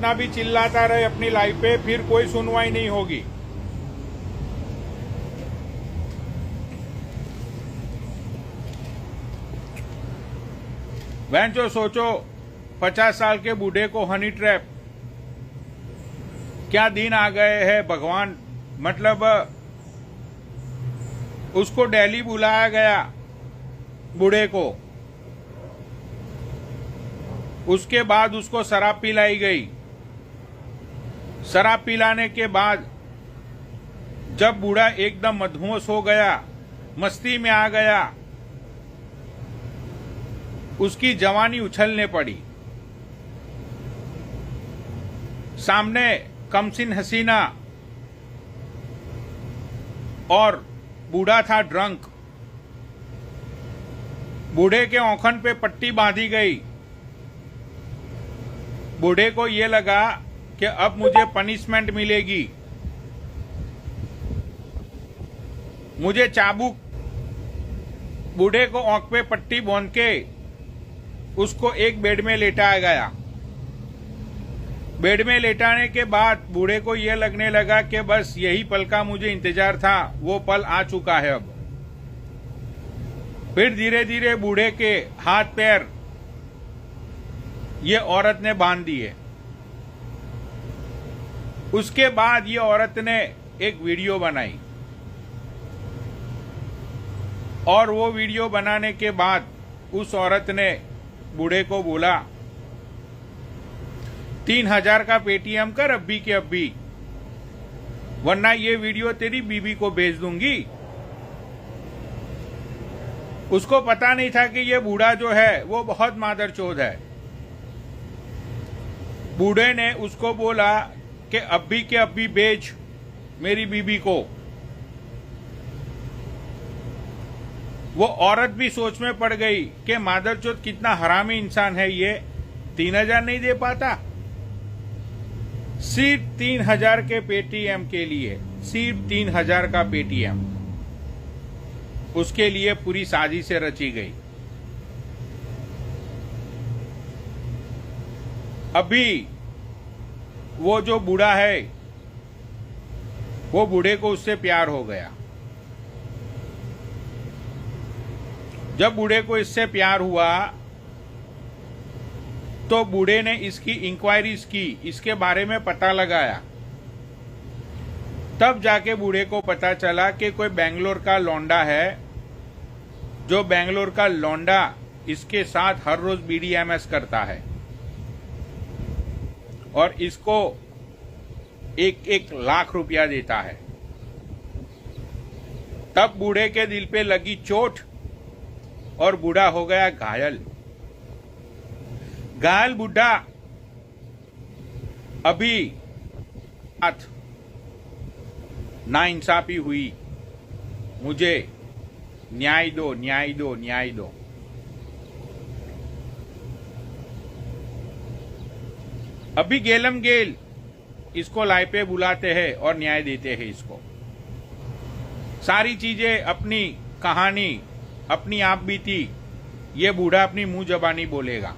ना भी चिल्लाता रहे अपनी लाइफ पे, फिर कोई सुनवाई नहीं होगी। बहन जो सोचो, 50 साल के बूढ़े को हनी ट्रैप, क्या दिन आ गए हैं भगवान। मतलब उसको दिल्ली बुलाया गया बूढ़े को, उसके बाद उसको शराब पिलाई गई। शराब पिलाने के बाद जब बूढ़ा एकदम मदहोश हो गया, मस्ती में आ गया, उसकी जवानी उछलने पड़ी। सामने कमसिन हसीना और बूढ़ा था ड्रंक। बूढ़े के औंखन पे पट्टी बांधी गई। बूढ़े को यह लगा कि अब मुझे पनिशमेंट मिलेगी, मुझे चाबुक। बूढ़े को औंख पे पट्टी बांध के उसको एक बेड में लेटाया गया। बेड में लेटाने के बाद बूढ़े को यह लगने लगा कि बस यही पल का मुझे इंतजार था, वो पल आ चुका है अब। फिर धीरे धीरे बूढ़े के हाथ पैर ये औरत ने बांध दिए। उसके बाद ये औरत ने एक वीडियो बनाई और वो वीडियो बनाने के बाद उस औरत ने बूढ़े को बोला, 3000 का पेटीएम कर अभी के अभी, वरना ये वीडियो तेरी बीबी को भेज दूंगी। उसको पता नहीं था कि ये बूढ़ा जो है वो बहुत मादरचोद है। बूढ़े ने उसको बोला कि अभी के अभी भेज मेरी बीबी को। वो औरत भी सोच में पड़ गई कि मादरचोद कितना हरामी इंसान है ये, 3000 नहीं दे पाता। सिर्फ 3000 के पेटीएम के लिए, सिर्फ 3000 का पेटीएम उसके लिए पूरी साजिशें रची गई। अभी वो जो बूढ़ा है, वो बूढ़े को उससे प्यार हो गया। जब बूढ़े को इससे प्यार हुआ तो बूढ़े ने इसकी इंक्वायरीज की, इसके बारे में पता लगाया। तब जाके बूढ़े को पता चला कि कोई बेंगलोर का लौंडा है, जो बेंगलोर का लौंडा इसके साथ हर रोज बीडीएमएस करता है और इसको 1-1 लाख रुपया देता है। तब बूढ़े के दिल पे लगी चोट और बूढ़ा हो गया घायल। घायल बूढ़ा अभी नाइंसाफी हुई, मुझे न्याय दो, न्याय दो, न्याय दो। अभी गेलम गेल इसको लाई पे बुलाते हैं और न्याय देते हैं इसको। सारी चीजें, अपनी कहानी, अपनी आप बीती ये बूढ़ा अपनी मुंह जबानी बोलेगा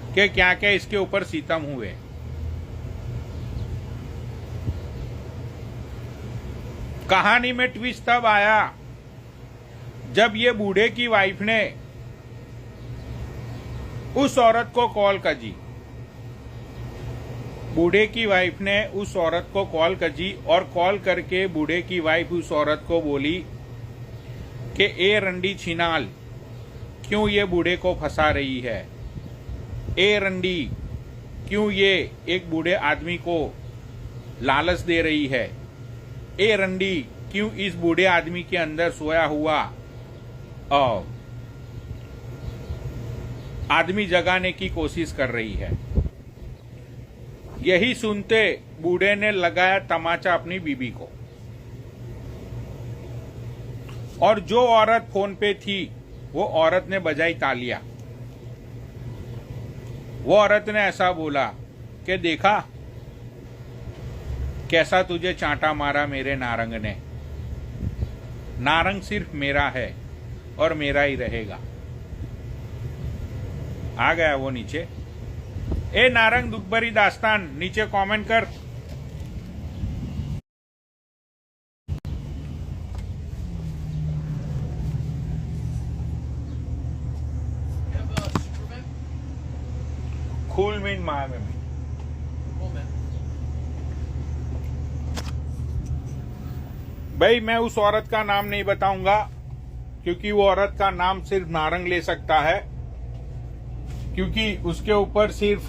कि क्या क्या इसके ऊपर सितम हुए। कहानी में ट्विस्ट तब आया जब ये बूढ़े की वाइफ ने उस औरत को कॉल करी। बूढ़े की वाइफ ने उस औरत को कॉल करी और कॉल करके बूढ़े की वाइफ उस औरत को बोली कि ए रंडी छिनाल, क्यों ये बूढ़े को फंसा रही है? ए रंडी, क्यों ये एक बूढ़े आदमी को लालच दे रही है? ए रंडी, क्यों इस बूढ़े आदमी के अंदर सोया हुआ आदमी जगाने की कोशिश कर रही है? यही सुनते बूढ़े ने लगाया तमाचा अपनी बीबी को। और जो औरत फोन पे थी वो औरत ने बजाई तालियां। वो औरत ने ऐसा बोला कि देखा कैसा तुझे चांटा मारा मेरे नारंग ने। नारंग सिर्फ मेरा है और मेरा ही रहेगा। आ गया वो नीचे। ए नारंग दुखभरी दास्तान नीचे कमेंट कर। Cool mean Miami. भाई मैं उस औरत का नाम नहीं बताऊंगा क्योंकि वो औरत का नाम सिर्फ नारंग ले सकता है, क्योंकि उसके ऊपर सिर्फ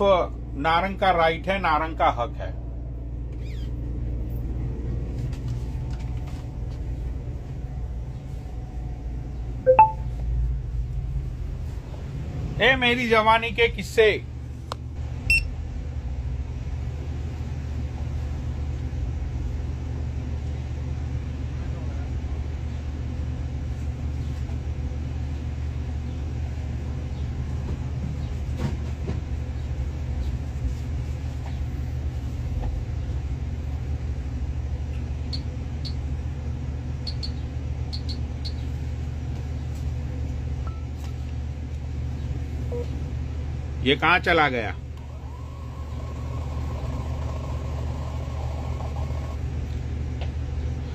नारंग का राइट है, नारंग का हक है। ए मेरी जवानी के किस्से। ये कहां चला गया?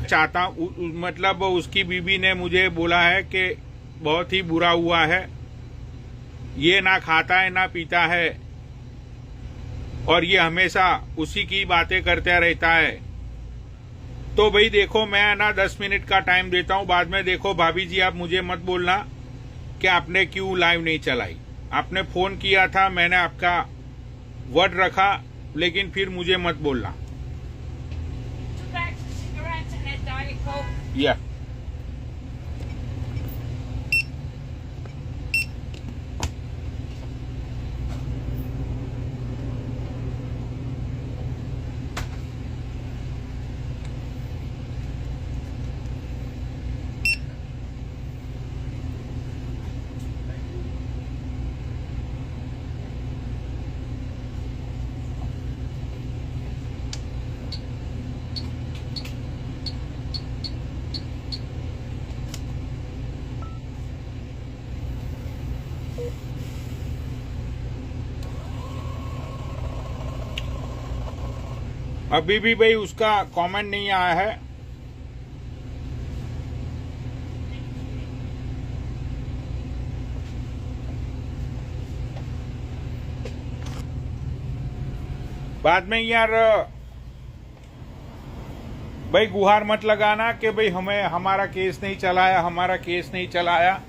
चाहता मतलब उसकी बीवी ने मुझे बोला है कि बहुत ही बुरा हुआ है, ये ना खाता है ना पीता है और ये हमेशा उसी की बातें करता रहता है। तो भाई देखो, मैं ना 10 मिनट का टाइम देता हूं, बाद में देखो भाभी जी आप मुझे मत बोलना कि आपने क्यों लाइव नहीं चलाई। आपने फोन किया था, मैंने आपका वर्ड रखा, लेकिन फिर मुझे मत बोलना। या अभी भी भाई उसका कमेंट नहीं आया है। बाद में यार भाई गुहार मत लगाना कि भाई हमें हमारा केस नहीं चलाया, हमारा केस नहीं चलाया।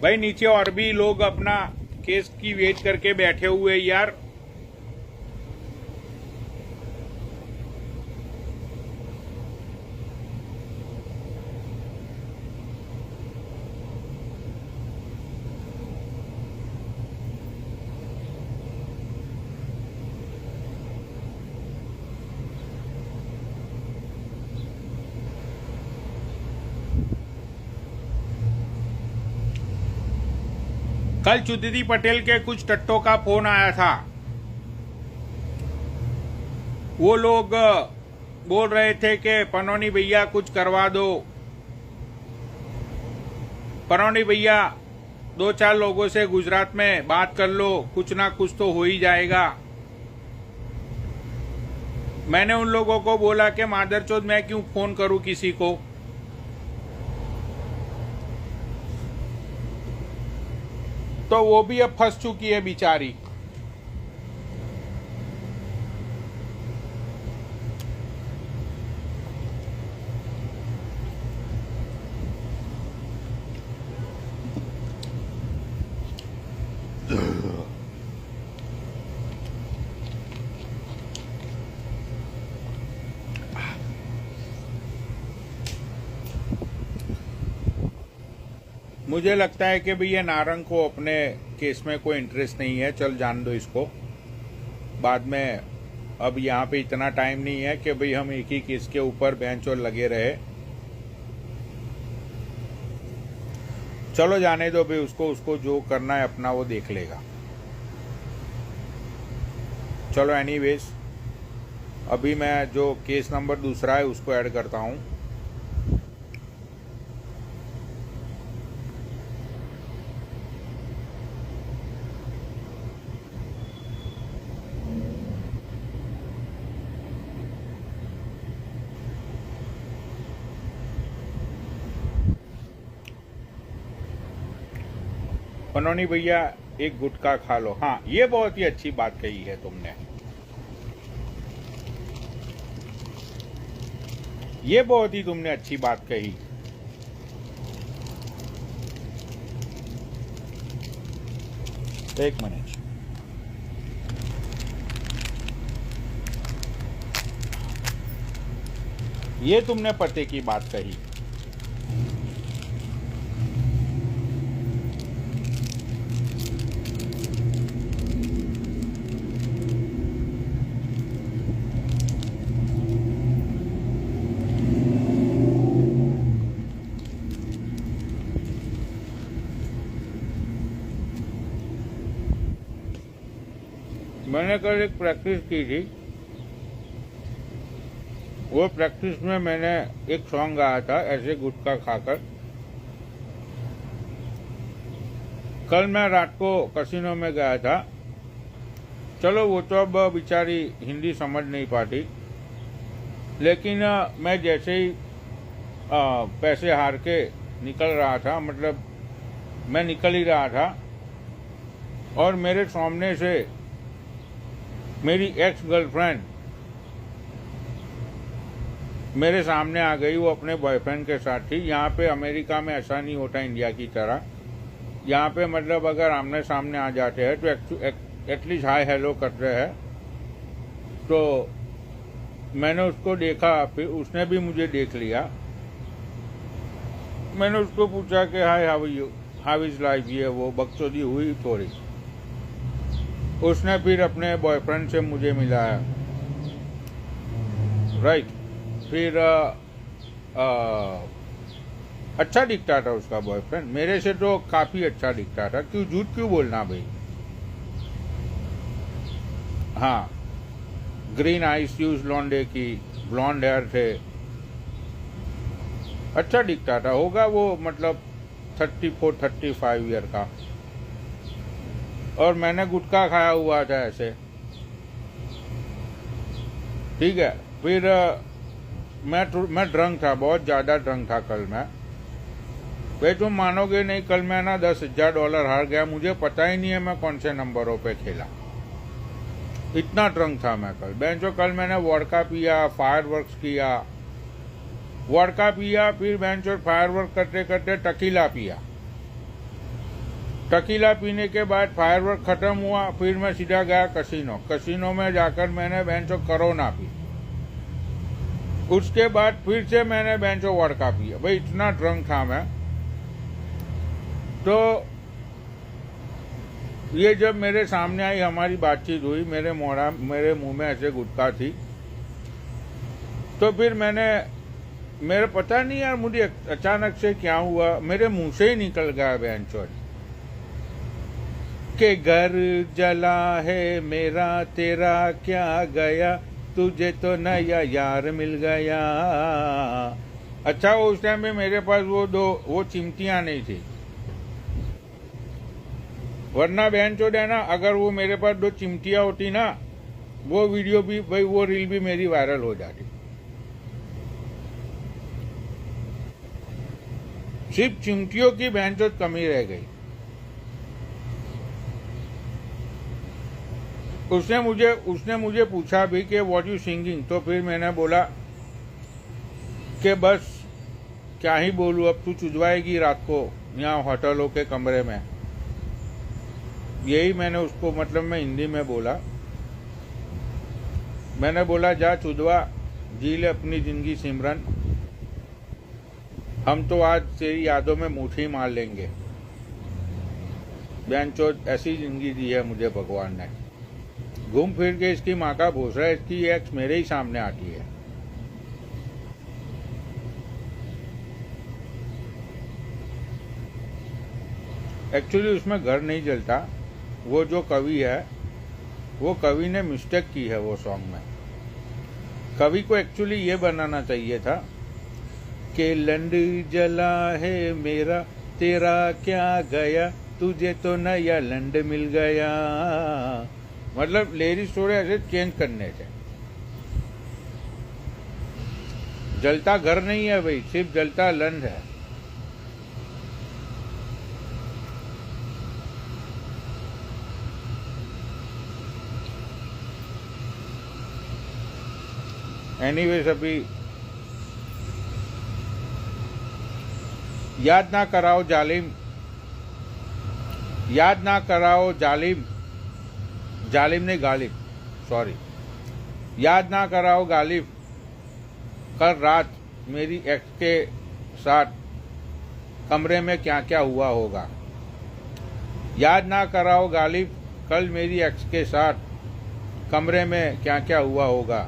भाई नीचे और भी लोग अपना केस की वेट करके बैठे हुए यार। कल चुदिति पटेल के कुछ टट्टों का फोन आया था। वो लोग बोल रहे थे कि पनौनी भैया कुछ करवा दो, पनौनी भैया 2-4 लोगों से गुजरात में बात कर लो, कुछ ना कुछ तो हो ही जाएगा। मैंने उन लोगों को बोला कि मादरचोद मैं क्यों फोन करूं किसी को। तो वो भी अब फंस चुकी है बेचारी। मुझे लगता है कि भैया नारंग को अपने केस में कोई इंटरेस्ट नहीं है, चल जान दो इसको, बाद में अब यहाँ पे इतना टाइम नहीं है कि भाई हम एक ही केस के ऊपर बेंच और लगे रहे। चलो जाने दो भाई, उसको जो करना है अपना वो देख लेगा। चलो एनीवेज, अभी मैं जो केस नंबर दूसरा है उसको ऐड करता हूँ। पनौनी भैया एक गुटखा खा लो। हाँ, ये बहुत ही अच्छी बात कही है तुमने, ये बहुत ही तुमने अच्छी बात कही। एक मिनट, ये तुमने पते की बात कही। मैंने कल एक प्रैक्टिस की थी, वो प्रैक्टिस में मैंने एक सॉन्ग गाया था ऐसे गुटखा खाकर। कल मैं रात को कसिनो में गया था। चलो वो तो अब बेचारी हिंदी समझ नहीं पाती, लेकिन मैं जैसे ही पैसे हार के निकल रहा था, मतलब मैं निकल ही रहा था, और मेरे सामने से मेरी एक्स गर्लफ्रेंड मेरे सामने आ गई। वो अपने बॉयफ्रेंड के साथ थी। यहाँ पे अमेरिका में ऐसा नहीं होता इंडिया की तरह। यहाँ पे मतलब अगर आमने सामने आ जाते हैं तो एटलीस्ट हाय हेलो करते हैं। तो मैंने उसको देखा, फिर उसने भी मुझे देख लिया। मैंने उसको पूछा कि hi how you, how is life, ये वो बकचोदी हुई थोड़ी। उसने फिर अपने बॉयफ्रेंड से मुझे मिलाया, राइट। फिर अच्छा दिखता था उसका बॉयफ्रेंड, मेरे से तो काफी अच्छा दिखता था। क्यों झूठ क्यों बोलना भाई। हाँ, ग्रीन आइस यूज लॉन्डे की, ब्लॉन्ड हेयर थे, अच्छा दिखता था। होगा वो मतलब 34-35 ईयर का। और मैंने गुटखा खाया हुआ था ऐसे, ठीक है। फिर मैं ड्रंक था, बहुत ज्यादा ड्रंक था कल मैं। भाई तुम मानोगे नहीं, कल मैं ना $10,000 हार गया। मुझे पता ही नहीं है मैं कौन से नंबरों पे खेला, इतना ड्रंक था मैं कल। बेंचो कल मैंने वोडका पिया, फायरवर्क्स किया, वोडका पिया, फिर बेंचो फायरवर्क करते करते टकीला पिया। टकीला पीने के बाद फायरवर्क खत्म हुआ, फिर मैं सीधा गया कसिनो में जाकर मैंने बेंचो करोना पी। उसके बाद फिर से मैंने बेंचो वोडका पिया। भाई इतना ड्रंक था मैं। तो ये जब मेरे सामने आई, हमारी बातचीत हुई, मेरे मुंह में ऐसे गुटखा थी। तो फिर मेरे पता नहीं यार, मुझे अचानक से क्या हुआ, मेरे मुंह से ही निकल गया बेंचो के घर जला है मेरा, तेरा क्या गया, तुझे तो नया यार मिल गया। अच्छा, उस टाइम में मेरे पास वो चिमटियां नहीं थी, वरना बहन चोद है ना, अगर वो मेरे पास 2 चिमटियां होती ना, वो वीडियो भी भाई, वो रील भी मेरी वायरल हो जाती। सिर्फ चिमटियों की बहन चोद कमी रह गई। उसने मुझे पूछा भी कि व्हाट यू सिंगिंग। तो फिर मैंने बोला कि बस क्या ही बोलूं, अब तू चुदवाएगी रात को यहाँ होटलों के कमरे में। यही मैंने उसको, मतलब मैं हिंदी में बोला। मैंने बोला जा चुदवा, जी ले अपनी जिंदगी सिमरन, हम तो आज तेरी यादों में मुट्ठी मार लेंगे। बहनचोद ऐसी जिंदगी दी है मुझे भगवान ने। घूम फिर के इसकी माँ का भूसरा इसकी एक्स मेरे ही सामने आती है। एक्चुअली उसमें घर नहीं जलता। वो जो कवि है वो कवि ने मिस्टेक की है वो सॉन्ग में। कवि को एक्चुअली ये बनाना चाहिए था कि लंड जला है मेरा तेरा क्या गया, तुझे तो नया लंड मिल गया। मतलब लिरिक्स थोड़े ऐसे चेंज करने थे। जलता घर नहीं है भाई, सिर्फ जलता लंड है। एनीवेज अभी याद ना कराओ जालिम, याद ना कराओ जालिम, जालिम ने गालिब, सॉरी, याद ना कराओ गालिब, कल रात मेरी एक्स के साथ कमरे में क्या क्या हुआ होगा। याद ना कराओ गालिब, कल मेरी एक्स के साथ कमरे में क्या क्या हुआ होगा।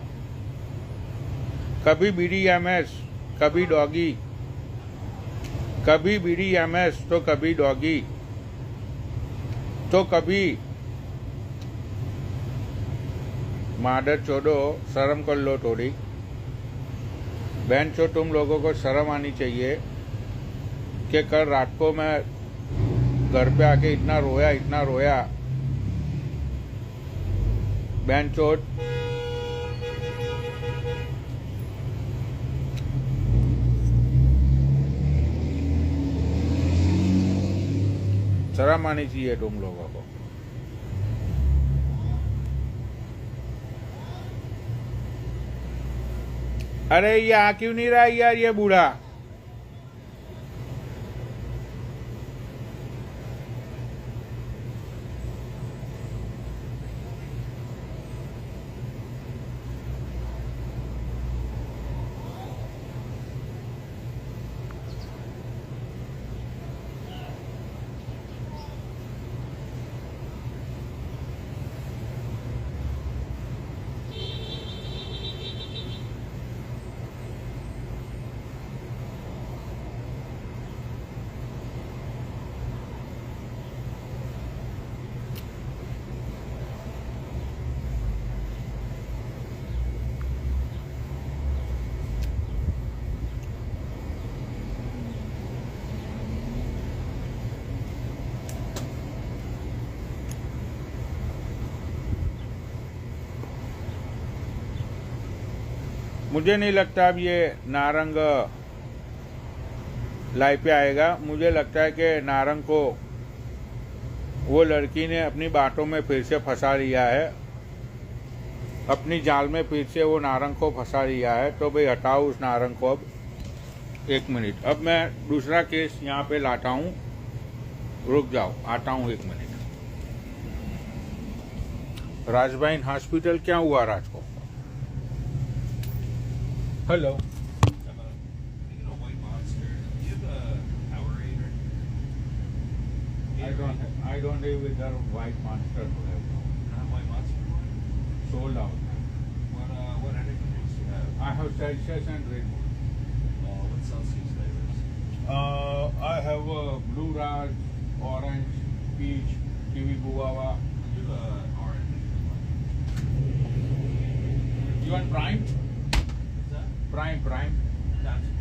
कभी BDMS कभी डॉगी, कभी BDMS तो कभी डॉगी, तो कभी मादर चोदो, शर्म कर लो थोड़ी। बहन चो, तुम लोगों को शर्म आनी चाहिए कि कल रात को मैं घर पे आके इतना रोया। बहन चोद, शर्म आनी चाहिए तुम लोगों को। अरे ये आ क्यों नहीं रहा यार ये बूढ़ा। मुझे नहीं लगता अब ये नारंग लाइव पे आएगा। मुझे लगता है कि नारंग को वो लड़की ने अपनी बातों में फिर से फंसा लिया है, अपनी जाल में फिर से वो नारंग को फंसा लिया है। तो भाई हटाओ उस नारंग को। अब 1 मिनट, अब मैं दूसरा केस यहाँ पे लाता हूँ। रुक जाओ, आता हूँ 1 मिनट। राजबाइन हॉस्पिटल क्या हुआ राज को? Hello, I don't live with that white monster to have now. Not white monster one? Sold out. What energy drinks do you have? I have Celsius and Red Bull. What Celsius flavors? I have Blue Raj, Orange, Peach, Kiwi Guava. Do orange. You want Prime? What's that? Prime. That's okay.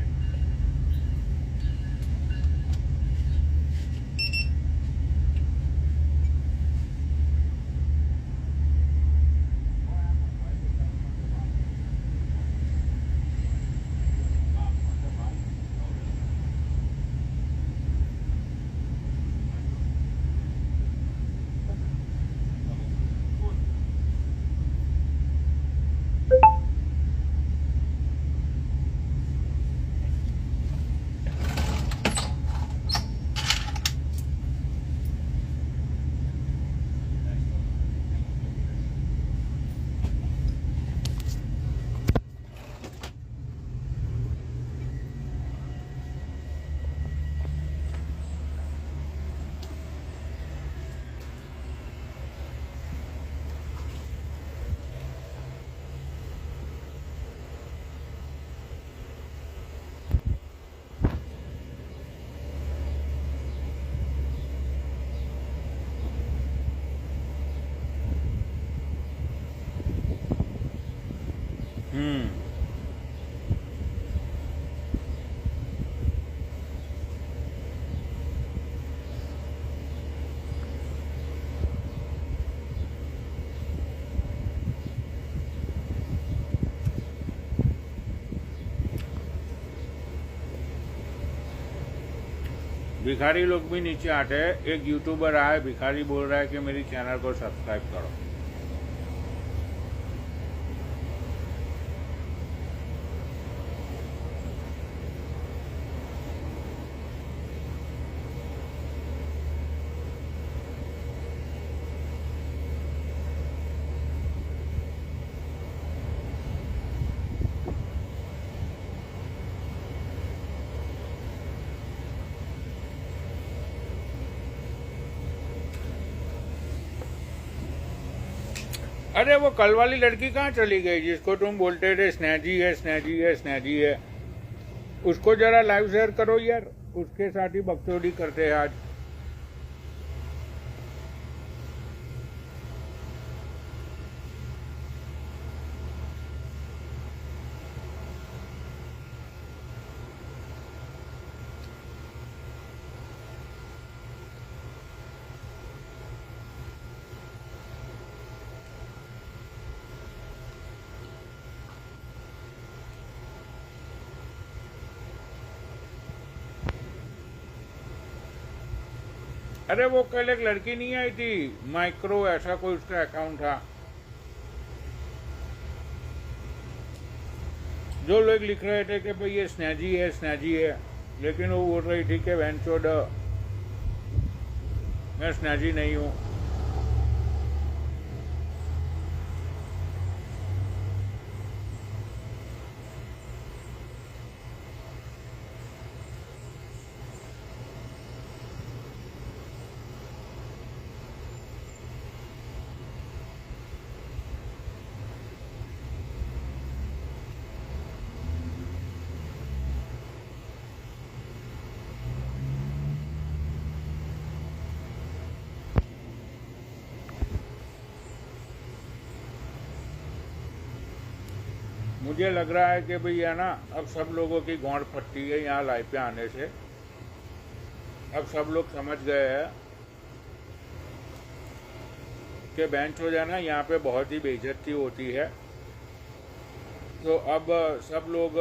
भिखारी लोग भी नीचे आते हैं। एक YouTuber आया, भिखारी बोल रहा है कि मेरी चैनल को सब्सक्राइब करो। अरे वो कल वाली लड़की कहाँ चली गई जिसको तुम बोलते थे स्नैजी है, स्नैजी है, स्नैजी है? उसको जरा लाइव शेयर करो यार, उसके साथ ही बकचोदी करते हैं आज। अरे वो कल एक लड़की नहीं आई थी, माइक्रो ऐसा कोई उसका अकाउंट था, जो लोग लिख रहे थे कि भाई ये स्नैजी है, स्नैजी है, लेकिन वो बोल रही थी कि वैनचोद मैं स्नैजी नहीं हूँ। मुझे लग रहा है कि भाई है ना, अब सब लोगों की गौड़ फटती है यहाँ लाइव पे आने से। अब सब लोग समझ गए हैं कि बेंच हो जाना यहाँ पे बहुत ही बेइज्जती होती है। तो अब सब लोग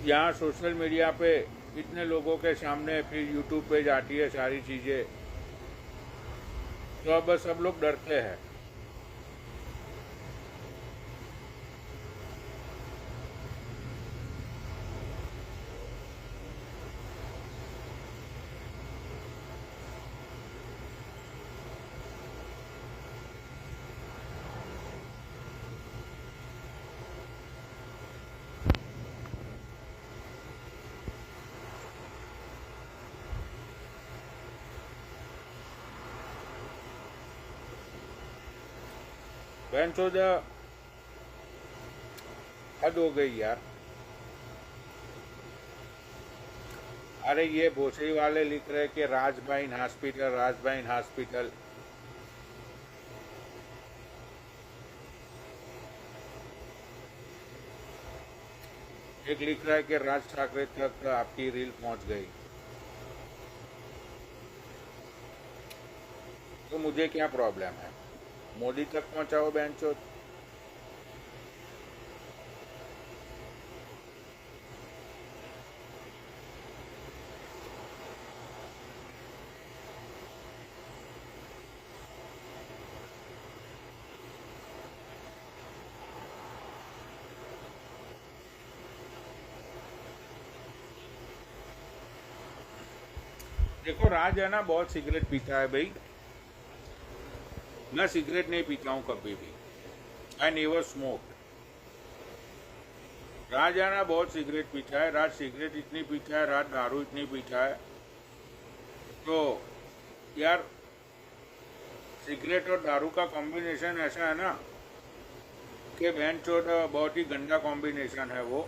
यहाँ सोशल मीडिया पे इतने लोगों के सामने फिर यूट्यूब पे जाती है सारी चीज़ें, तो अब सब लोग डरते हैं। बेंचोदा हद हो गई यार। अरे ये भोसड़ी वाले लिख रहे कि राजबाइन हॉस्पिटल, राजबाइन हॉस्पिटल। एक लिख रहा है कि राज ठाकरे तक आपकी रील पहुंच गई। तो मुझे क्या प्रॉब्लम है, मोदी तक पहुंचाओ बेंचो। देखो राज है ना, बहुत सिगरेट पीता है भाई। मैं सिगरेट नहीं पीता हूं कभी भी, आई नेवर स्मोक। राज है ना, बहुत सिगरेट पीता है। राज सिगरेट इतनी पीता है, राज दारू इतनी पीता है। तो यार सिगरेट और दारू का कॉम्बिनेशन ऐसा है ना कि बेंचोद बहुत ही गंदा कॉम्बिनेशन है वो।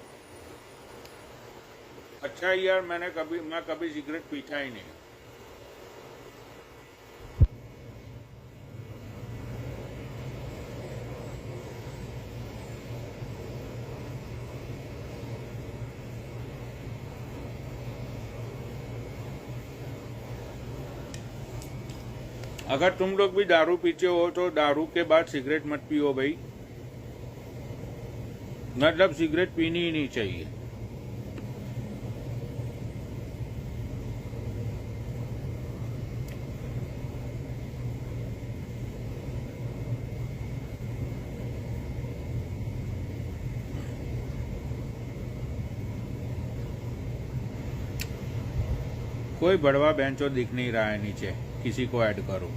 अच्छा यार, मैं कभी सिगरेट पीता ही नहीं। अगर तुम लोग भी दारू पीते हो तो दारू के बाद सिगरेट मत पियो भाई, मतलब सिगरेट पीनी ही नहीं चाहिए। कोई बड़वा बेंचो दिख नहीं रहा है नीचे, किसी को ऐड करो।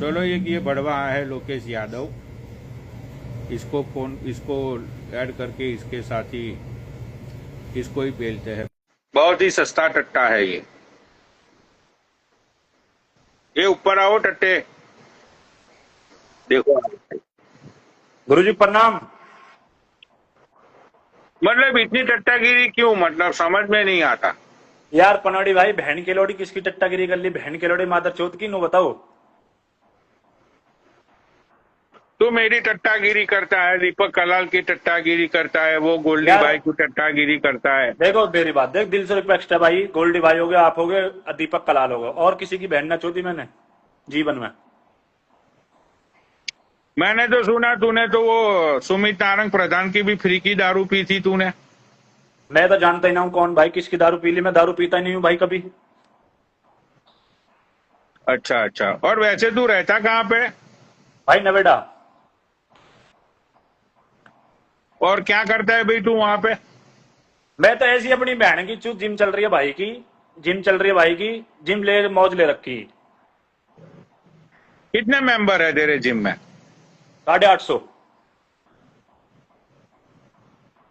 चलो ये बड़वा है लोकेश यादव, इसको ऐड करके इसके साथ ही इसको ही बेचते हैं। बहुत ही सस्ता टट्टा है ये ऊपर आओ टट्टे, देखो। गुरुजी प्रणाम। मतलब इतनी टट्टागिरी क्यों, मतलब समझ में नहीं आता। यार पनौड़ी भाई, बहन के लोड़ी किसकी टट्टागिरी कर ली? बहन के लोड़ी मादर चौथ की, नो बताओ। तू मेरी टट्टागिरी करता है, दीपक कलाल की टट्टागिरी करता है, वो गोल्डी यार- भाई की टट्टागिरी करता है। देखो मेरी बात देख, दिल से रिक्वेस्ट है भाई, गोल्डी भाई हो गए, आप हो गए, दीपक कलाल हो गए, और किसी की बहन ना चौथी मैंने जीवन में। मैंने तो सुना तूने तो वो सुमित नारंग प्रधान की भी फ्री की दारू पी थी तूने। मैं तो जानता ही ना हूँ कौन भाई किसकी दारू पी ली, मैं दारू पीता ही नहीं हूँ भाई कभी। अच्छा अच्छा, और वैसे तू रहता कहाँ पे? भाई नवेड़ा। और क्या करता है भाई तू वहां पे? मैं तो ऐसी अपनी बहन की चूत, जिम चल रही है भाई की, जिम चल रही है भाई की, जिम ले मौज ले रखी। कितने मेंबर है तेरे जिम में? 850।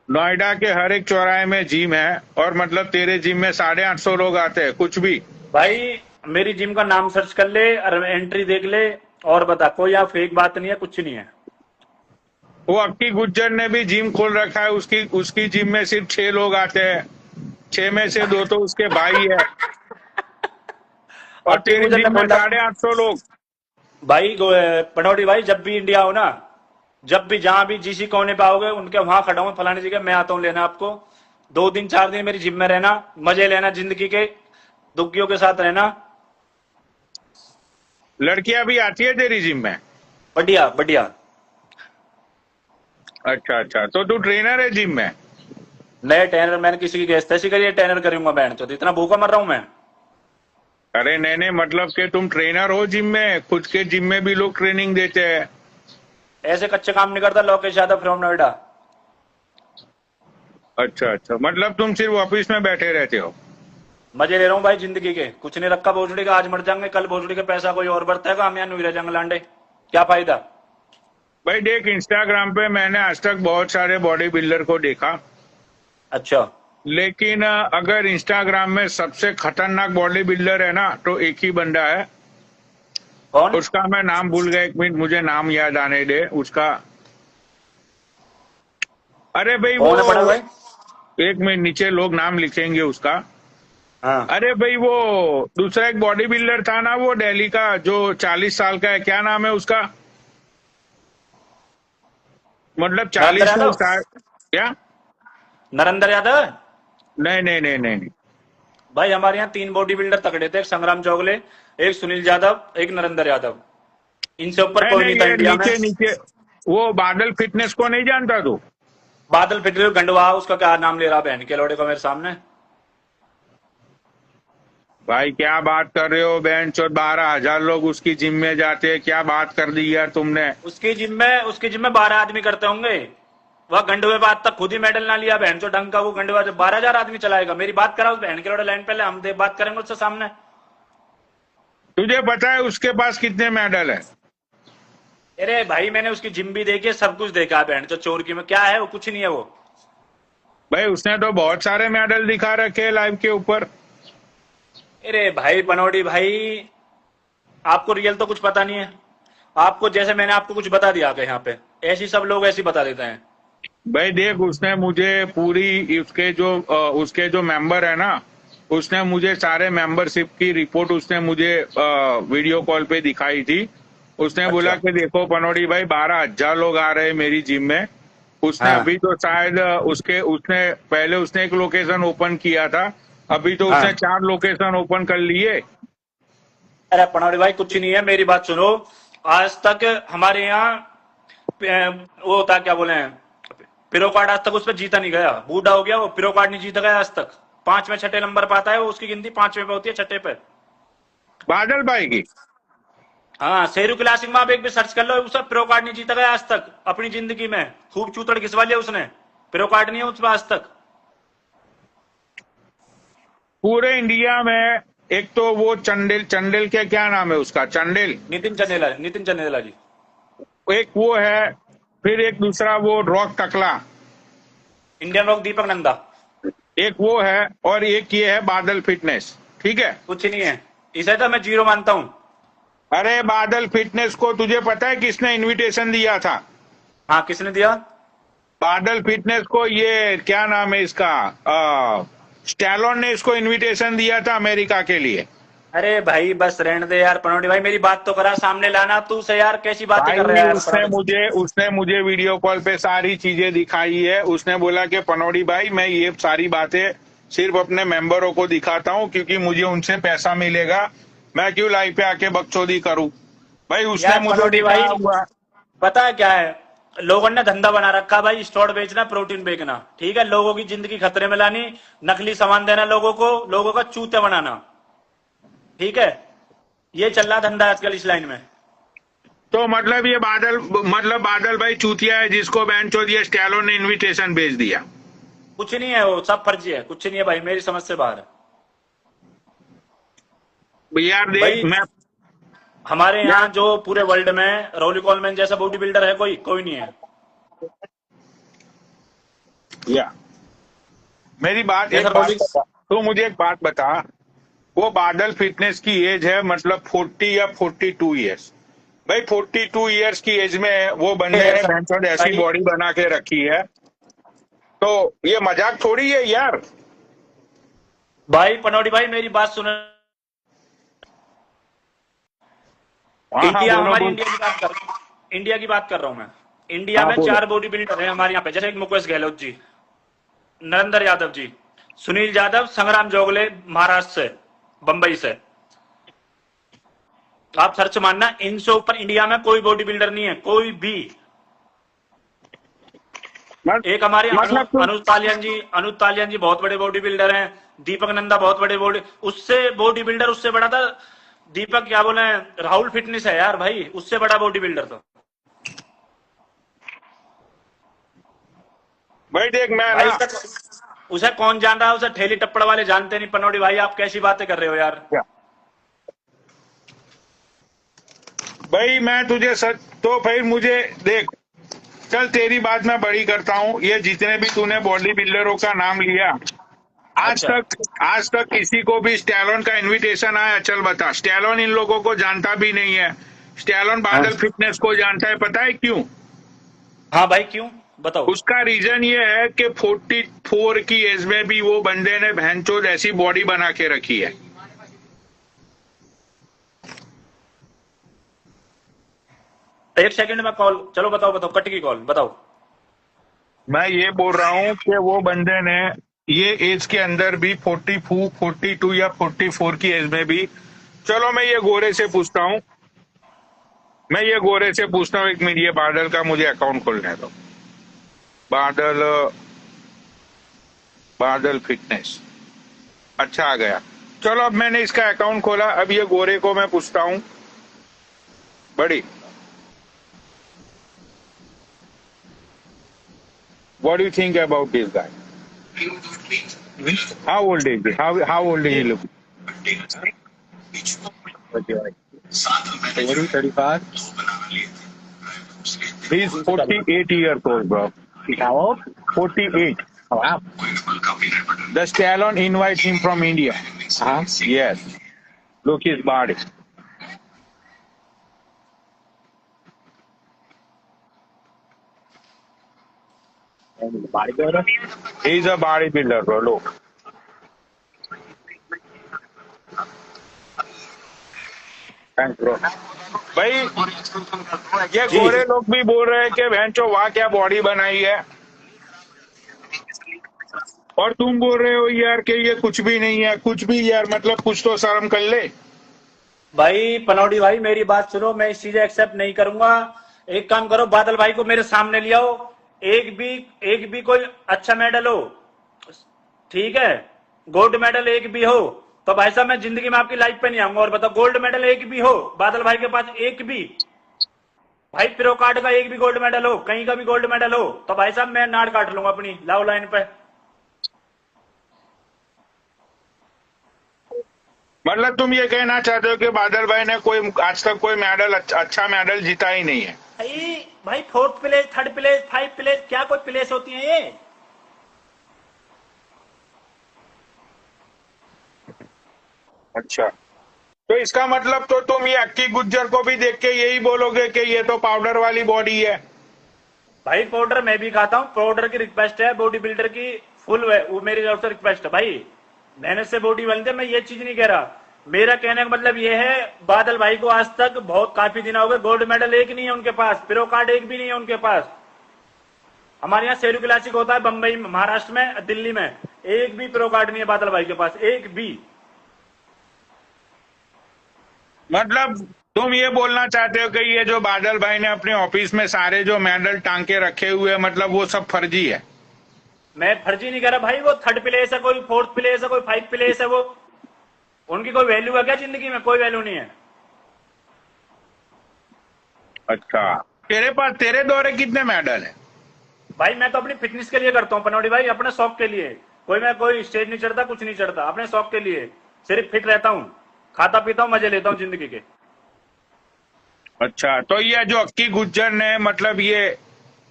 नोएडा के हर एक चौराहे में जिम है, और मतलब तेरे जिम में 850 लोग आते हैं, कुछ भी? भाई मेरी जिम का नाम सर्च कर ले और एंट्री देख ले, और बता, कोई यहाँ फेक बात नहीं है, कुछ नहीं है। वो अक्की गुज्जर ने भी जिम खोल रखा है, उसकी जिम में सिर्फ 6 लोग आते हैं, 6 में से 2 तो उसके भाई है, और तेरी जिम में 850 लोग। भाई पनौटी भाई, जब भी इंडिया हो ना, जब भी जहां भी जिसी कोने पे आओगे उनके वहां खड़ा हूं, फलानी जगह मैं आता हूं लेना आपको। 2 दिन 4 दिन मेरी जिम में रहना, मजे लेना जिंदगी के, दुखियों के साथ रहना। लड़कियां भी आती है तेरी जिम में? बढ़िया बढ़िया। अच्छा अच्छा, तो तू ट्रेनर है जिम में? नए ट्रेनर, मैंने किसी की गेस्ट ऐसी करिए ट्रेनर करूंगा बहन चो, इतना भूखा मर रहा हूं मैं। अरे नहीं, मतलब कि तुम ट्रेनर हो जिम में, खुद के जिम में भी लोग ट्रेनिंग देते हैं। ऐसे कच्चे काम नहीं करता, लोकेश यादव फ्रॉम नोएडा। अच्छा अच्छा, मतलब तुम सिर्फ ऑफिस में बैठे रहते हो? मजे ले रहा हूँ भाई जिंदगी के, कुछ नहीं रखा भोसड़ी का, आज मर जाएंगे, कल भोसड़ी का पैसा कोई और बढ़ता है, हम यहाँ नहीं रह जाएंगे लांडे, क्या फायदा। भाई देख, इंस्टाग्राम पे मैंने आज तक बहुत सारे बॉडी बिल्डर को देखा, अच्छा। लेकिन अगर इंस्टाग्राम में सबसे खतरनाक बॉडी बिल्डर है ना, तो एक ही बंदा है। कौन? उसका मैं नाम भूल गया, 1 मिनट मुझे नाम याद आने दे उसका। अरे भाई वो, कौन है बड़ा भाई? 1 मिनट, नीचे लोग नाम लिखेंगे उसका। हाँ। अरे भाई वो दूसरा एक बॉडी बिल्डर था ना, वो दिल्ली का, जो 40 साल का है, क्या नाम है उसका? मतलब 40 में यादव? क्या? नरेंद्र यादव? नहीं नहीं नहीं नहीं नहीं। भाई हमारे यहाँ 3 बॉडी बिल्डर तगड़े थे, एक संग्राम चौगले, एक सुनील यादव, एक नरेंद्र यादव। इनसे ऊपर कोई नहीं था ये इंडिया नीचे में। नीचे वो बादल फिटनेस को नहीं जानता तू? बादल फिटर गंडवा, उसका क्या नाम ले रहा बहन के लौड़े को मेरे सामने। भाई क्या बात कर रहे हो बहन चोद, 12,000 लोग उसकी जिम में जाते हैं, क्या बात कर दी यार तुमने। उसकी जिम में 12 आदमी करते होंगे, वह गंडवे पे आज तक खुद ही मेडल ना लिया बहन चो ढंग का, वो गंडवा जब 12,000 आदमी चलाएगा। मेरी बात करा उस बहन के लौड़े लाइन पहले, हम बात करेंगे उससे सामने। तुझे पता है उसके पास कितने मेडल है? अरे भाई मैंने उसकी जिम भी देखी है, सब कुछ देखा बहन चो, चोर की में क्या है वो, कुछ नहीं है वो। भाई उसने तो बहुत सारे मेडल दिखा रखे हैं लाइव के ऊपर। अरे भाई बनोड़ी भाई, आपको रियल तो कुछ पता नहीं है। आपको जैसे मैंने आपको कुछ बता दिया आगे यहाँ पे, ऐसी सब लोग ऐसी बता देते हैं। भाई देख, उसने मुझे पूरी उसके जो मेंबर है ना, उसने मुझे सारे मेंबरशिप की रिपोर्ट उसने मुझे वीडियो कॉल पे दिखाई थी। उसने अच्छा। बोला कि देखो पनौड़ी भाई, 12,000 लोग आ रहे हैं मेरी जिम में। उसने हाँ। अभी तो शायद उसने पहले उसने एक लोकेशन ओपन किया था, अभी तो हाँ। उसने 4 लोकेशन ओपन कर लिए। अरे पनौड़ी भाई कुछ नहीं है, मेरी बात सुनो। आज तक हमारे यहाँ वो होता क्या बोले हैं, पिरो कार्ड आज तक उस पर जीता नहीं गया, बूढ़ा हो गया वो, पिरो कार्ड नहीं जीता गया आज तक। 5वें 6ठे नंबर पर आता है वो, उसकी गिनती 5वें पे होती है, 6ठे पे। बादल भाई की? हाँ, शेरू क्लासिक में आप एक भी सर्च कर लो, उसका प्रो कार्ड नहीं जीता गया आज तक अपनी जिंदगी में। खूब चूतड़ घिसवा लिया उसने, प्रो कार्ड नहीं है उसमें आज तक। पूरे इंडिया में एक तो वो चंडेल, चंडेल के क्या नाम है उसका, चंडेल, नितिन चंदेला जी। एक वो है, फिर एक दूसरा वो रॉक टकला, इंडियन रॉक दीपक नंदा, एक वो है, और एक ये है बादल फिटनेस। ठीक है, कुछ नहीं है। इसे तो मैं जीरो मानता हूँ। अरे बादल फिटनेस को तुझे पता है किसने इनविटेशन दिया था? हाँ, किसने दिया? बादल फिटनेस को ये क्या नाम है इसका, स्टैलोन ने इसको इनविटेशन दिया था अमेरिका के लिए। अरे भाई बस रहने दे यार पनौटी भाई, मेरी बात तो करा, सामने लाना तू से यार, कैसी बातें कर रहा है यार उसने मुझे वीडियो कॉल पे सारी चीजें दिखाई है। उसने बोला कि पनौटी भाई मैं ये सारी बातें सिर्फ अपने मेंबरों को दिखाता हूँ क्योंकि मुझे उनसे पैसा मिलेगा, मैं क्यों लाइव पे आके बकचोदी करूं। भाई उसने यार मुझे पनौटी भाई, दिखाया हुआ। पता है क्या है, लोगों ने धंधा बना रखा भाई, स्टोर बेचना, प्रोटीन बेचना। ठीक है, लोगों की जिंदगी खतरे में लानी, नकली सामान देना लोगों को, लोगों का चूते बनाना। ठीक है, ये चल रहा धंधा आजकल इस लाइन में। तो मतलब ये बादल भाई चूतिया है जिसको बैंड चो दिया, स्टैलोन ने इनविटेशन भेज दिया। कुछ नहीं है, वो सब फर्जी है, कुछ नहीं है भाई, मेरी समझ से बाहर है। यार देख भाई मैं, हमारे यहाँ जो पूरे वर्ल्ड में रॉली कॉलमैन जैसा बॉडी बिल्डर है कोई नहीं है। या मेरी बात, जैसा एक बात रोलिक्स, बता, तो मुझे एक बात बता, वो बादल फिटनेस की एज है मतलब 40 या 42 ईयर्स। भाई 42 ईयर्स की एज में वो बंदे ने भैंसोद ऐसी बॉडी बना के रखी है, तो ये मजाक थोड़ी है यार। भाई पनौटी भाई मेरी बात सुनो। इंडिया, हमारी इंडिया की बात कर रहा हूं मैं। इंडिया में 4 बॉडी बिल्डर है हमारे यहाँ पे, जैसे एक मुकेश गहलोत जी, नरेंद्र यादव जी, सुनील यादव, संग्राम जोगले महाराष्ट्र से, बंबई से। आप सर्च मानना, इनसे ऊपर इंडिया में कोई बॉडी बिल्डर नहीं है, कोई भी। एक हमारे अनुज तालियन जी बहुत बड़े बॉडी बिल्डर हैं, दीपक नंदा बहुत बड़े बॉडी, उससे बॉडी बिल्डर उससे बड़ा था दीपक, क्या बोले, राहुल फिटनेस है यार भाई, उससे बड़ा बॉडी बिल्डर तो। भाई देख मैं भाई ना, उसे कौन जान रहा है, उसे ठेली टप्पड़ वाले जानते नहीं। पनौटी भाई आप कैसी बातें कर रहे हो यार। भाई मैं तुझे सच, तो फिर मुझे देख, चल तेरी बात मैं बड़ी करता हूँ, ये जितने भी तूने बॉडी बिल्डरों का नाम लिया, आज तक किसी को भी स्टैलोन का इनविटेशन आया? चल बता, स्टैलोन इन लोगों को जानता भी नहीं है। स्टैलोन बादल फिटनेस को जानता है, पता है क्यों? हाँ भाई क्यों, बताओ। उसका रीजन ये है कि 44 की एज में भी वो बंदे ने भैंचोद ऐसी बॉडी बना के रखी है। एक सेकंड में कॉल, चलो बताओ कट की कॉल, बताओ। मैं ये बोल रहा हूँ कि वो बंदे ने ये एज के अंदर भी 42 या 44 की एज में भी, चलो मैं ये गोरे से पूछता हूँ, एक मिनट, ये बादल का मुझे अकाउंट खोलने दो। बादल फिटनेस, अच्छा आ गया। चलो अब मैंने इसका अकाउंट खोला, अब ये गोरे को मैं पूछता हूँ, बड़ी, what do you think about this guy? How old is he? How old is he look? 35. He's 48 years old, bro. How old? 48. Oh, wow. The Stallone invites him from India. Uh-huh. Yes. Look his body. And he's a bodybuilder. He's a bodybuilder, bro. Look. Thanks, bro. भाई ये गोरे लोग भी बोल रहे हैं कि भैंचो वाह क्या बॉडी बनाई है, और तुम बोल रहे हो यार कि ये कुछ भी नहीं है, कुछ भी यार, मतलब कुछ तो शर्म कर ले। भाई पनौटी भाई मेरी बात सुनो, मैं इस चीजें एक्सेप्ट नहीं करूंगा। एक काम करो, बादल भाई को मेरे सामने ले आओ, एक भी कोई अच्छा मेडल हो, ठीक है, गोल्ड मेडल एक भी हो, तो भाई साहब मैं जिंदगी में आपकी लाइफ पे नहीं आऊंगा। और बताओ, गोल्ड मेडल एक भी हो बादल भाई के पास, एक भी, भाई प्रो कार्ड का एक भी गोल्ड मेडल हो, कहीं का भी गोल्ड मेडल हो, तो भाई साहब मैं नाड़ काट लूंगा अपनी, लाओ लाइन पे। मतलब तुम ये कहना चाहते हो कि बादल भाई ने कोई आज तक कोई मेडल अच्छा मेडल जीता ही नहीं है? भाई fourth place, third place, five place, क्या कोई प्लेस होती है ये? अच्छा, तो इसका मतलब तो तुम ये अक्की गुज्जर को भी देख के यही बोलोगे कि ये तो पाउडर वाली बॉडी है? भाई पाउडर मैं भी खाता हूँ, पाउडर की रिक्वेस्ट है, बॉडी बिल्डर की फुल है, वो मेरी तरफ से रिक्वेस्ट है भाई, मेहनत से बॉडी बनती है, मैं ये चीज नहीं कह रहा। मेरा कहने का मतलब ये है, बादल भाई को आज तक बहुत काफी दिन हो गए, गोल्ड मेडल एक नहीं है उनके पास, प्रो कार्ड एक भी नहीं है उनके पास। हमारे यहाँ शेरू क्लासिक होता है बंबई, महाराष्ट्र में, दिल्ली में, एक भी प्रो कार्ड नहीं है बादल भाई के पास, एक भी। मतलब तुम ये बोलना चाहते हो कि ये जो बादल भाई ने अपने ऑफिस में सारे जो मेडल टांग के रखे हुए, मतलब वो सब फर्जी है? मैं फर्जी नहीं कह रहा भाई, वो थर्ड प्लेस है, कोई फोर्थ प्लेस है, कोई फाइव प्लेस है, वो उनकी कोई वैल्यू है क्या जिंदगी में? कोई वैल्यू नहीं है। अच्छा, तेरे दौरे कितने मेडल है? भाई मैं तो अपनी फिटनेस के लिए करता हूँ पनौड़ी भाई, अपने शौक के लिए, मैं कोई स्टेज नहीं चढ़ता, कुछ नहीं चढ़ता, अपने शौक के लिए सिर्फ फिट रहता हूँ, खाता पीता हूँ, मजे लेता हूँ जिंदगी के। अच्छा, तो ये जो अक्की गुज्जर ने, मतलब ये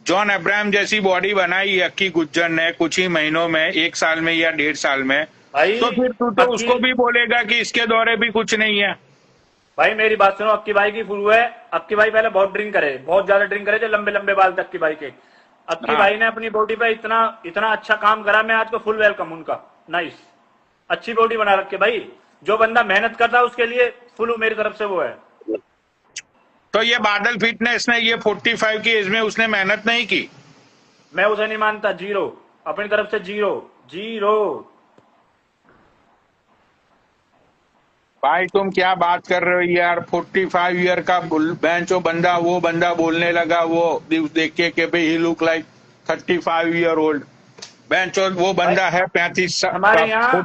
जॉन अब्राहम जैसी बॉडी बनाई है अक्की गुज्जर ने कुछ ही महीनों में, एक साल में या 1.5 साल में, भाई तो फिर तू तो उसको भी बोलेगा कि इसके दौरे भी कुछ नहीं है? भाई मेरी बात सुनो, अक्की भाई की फुल है, अक्की भाई पहले बहुत ड्रिंक करे, बहुत ज्यादा ड्रिंक करे, जो लंबे लंबे बाल थे अक्की भाई के। अक्की भाई ने अपनी बॉडी पे इतना इतना अच्छा काम करा, मैं आज को फुल वेलकम उनका, नाइस, अच्छी बॉडी बना रखे भाई। जो बंदा मेहनत करता है उसके लिए फुल मेरी तरफ से वो है। तो ये बादल फिटनेस ने ये 45 की एज में उसने मेहनत नहीं की? मैं उसे नहीं मानता, जीरो, अपनी तरफ से जीरो, जीरो। भाई तुम क्या बात कर रहे हो यार? 45 ईयर का बेंचो बंदा, वो बंदा बोलने लगा वो देख के कि भाई ही लुक लाइक 35 ईयर ओल्ड। बेंचो वो बंदा है 35 हमारे यहाँ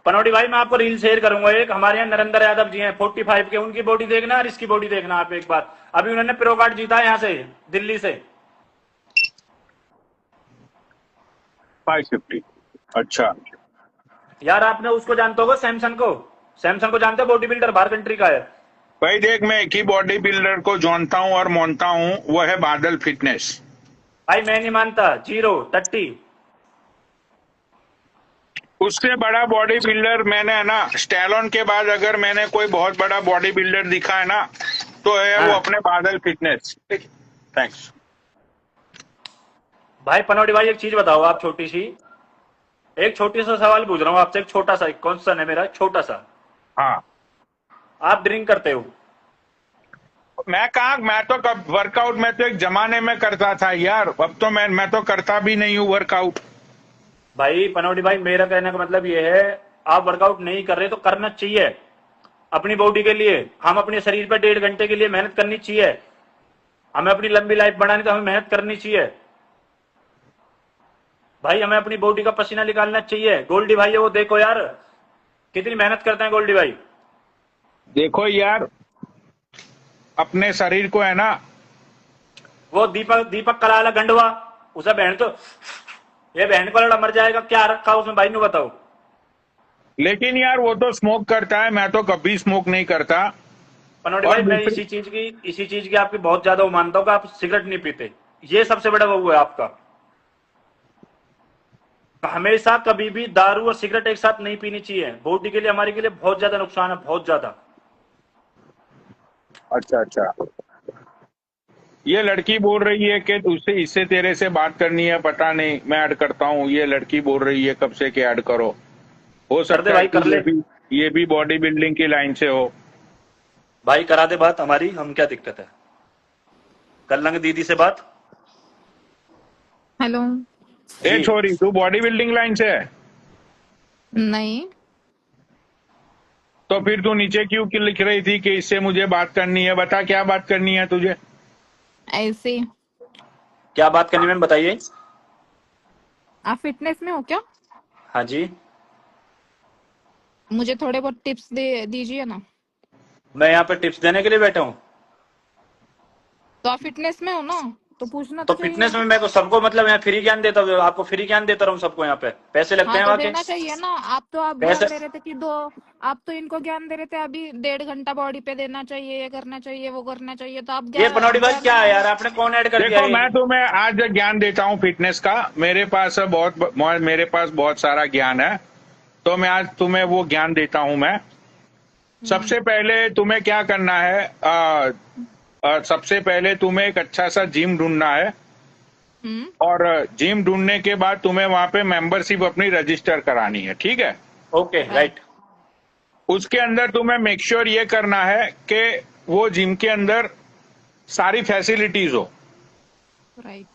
पनौटी भाई, मैं आपको रील शेयर करूंगा एक, हमारे यहाँ नरेंद्र यादव जी हैं 45 के, उनकी बॉडी देखना और इसकी बॉडी देखना आप एक बार। अभी उन्होंने प्रो कार्ड जीता है यहाँ से, दिल्ली से। 550। अच्छा यार आपने उसको जानते होगे, सैमसंग को, सैमसंग को जानते हो, बॉडी बिल्डर, बाहर कंट्री का है। भाई देख, मैं एक ही बॉडी बिल्डर को जानता हूँ और मानता हूँ, वो है बादल फिटनेस। भाई मैं नहीं मानता, जीरो, टट्टी। उससे बड़ा बॉडी बिल्डर मैंने है ना, स्टैलोन के बाद अगर मैंने कोई बहुत बड़ा बॉडी बिल्डर दिखा है ना, तो है वो अपने बादल फिटनेस। थैंक्स भाई पनौटी भाई एक चीज बताओ आप, छोटी सी, एक छोटी सा सवाल पूछ रहा हूँ आपसे, एक छोटा सा क्वेश्चन है मेरा, छोटा सा। हाँ, आप ड्रिंक करते हो? मैं कहा, मैं तो कब वर्कआउट, मैं तो एक जमाने में करता था यार, अब तो मैं तो करता भी नहीं हूँ वर्कआउट। भाई पनौटी भाई, मेरा कहने का मतलब ये है, आप वर्कआउट नहीं कर रहे तो करना चाहिए अपनी बॉडी के लिए। हम अपने शरीर पर 1.5 घंटे के लिए मेहनत करनी चाहिए, हमें अपनी लंबी लाइफ बढ़ानी तो हमें मेहनत करनी चाहिए भाई, हमें अपनी बॉडी का पसीना निकालना चाहिए। गोल्डी भाई है वो, देखो यार कितनी मेहनत करते हैं गोल्डी भाई। देखो यार, अपने शरीर को है ना, वो दीपक कलाला गंडवा, उसे बहन तो, ये बहन को लड़ा मर जाएगा, क्या रखा उसमें भाई ने बताओ। लेकिन यार वो तो स्मोक करता है, मैं तो कभी स्मोक नहीं करता। पनौटी भाई मैं इसी चीज की आपकी बहुत ज्यादा वो मानता हूँ कि आप सिगरेट नहीं पीते, ये सबसे बड़ा वो है आपका। हमेशा कभी भी दारू और सिगरेट एक साथ नहीं पीनी चाहिए, बॉडी के लिए, हमारे के लिए बहुत ज्यादा नुकसान है, बहुत ज्यादा। अच्छा अच्छा, ये लड़की बोल रही है कि उससे इससे तेरे से बात करनी है, पता नहीं, मैं ऐड करता हूँ। ये लड़की बोल रही है कब से कि ऐड करो, हो सकता है भाई कर ले, ये भी बॉडी बिल्डिंग की लाइन से हो। भाई करा दे बात हमारी, हम क्या दिक्कत है, कर लेंगे दीदी से बात। हेलो। ए छोरी, तू बॉडी बिल्डिंग लाइन से है? नहीं। तो फिर तू नीचे क्यों लिख रही थी कि इससे मुझे बात करनी है? बता क्या बात करनी है तुझे? ऐसे। क्या बात करनी मैम, बताइए। आप फिटनेस में हो क्या? हाँ जी। मुझे थोड़े बहुत टिप्स दे दीजिए ना। मैं यहाँ पे टिप्स देने के लिए बैठा हूँ। तो आप फिटनेस में हो ना, तो पूछना तो तो चाहिए। फिटनेस में मैं तो सबको मतलब यहाँ फ्री ज्ञान देता हूँ, आपको फ्री ज्ञान देता रहूँ सबको, यहाँ पे पैसे लगते हाँ हैं तो वहाँ के। देना चाहिए ना। आप पैसे। ज्ञान दे रहे थे कि दो, आप तो इनको ज्ञान दे रहे थे अभी 1.5 घंटा बॉडी पे देना चाहिए, ये करना चाहिए, वो करना चाहिए, तो आप ये बनौटी भाई ज्ञान क्या है यार, आपने कौन ऐड कर दिया देखो, ये? मैं तुम्हें आज ज्ञान देता हूँ फिटनेस का। मेरे पास बहुत सारा ज्ञान है, तो मैं आज तुम्हें वो ज्ञान देता हूँ मैं। सबसे पहले तुम्हें क्या करना है, सबसे पहले तुम्हें एक अच्छा सा जिम ढूंढना है, हम्म। और जिम ढूंढने के बाद तुम्हें वहां पे मेंबरशिप अपनी रजिस्टर करानी है, ठीक है। Okay right. राइट। उसके अंदर तुम्हें मेक श्योर ये करना है कि वो जिम के अंदर सारी फैसिलिटीज हो, राइट।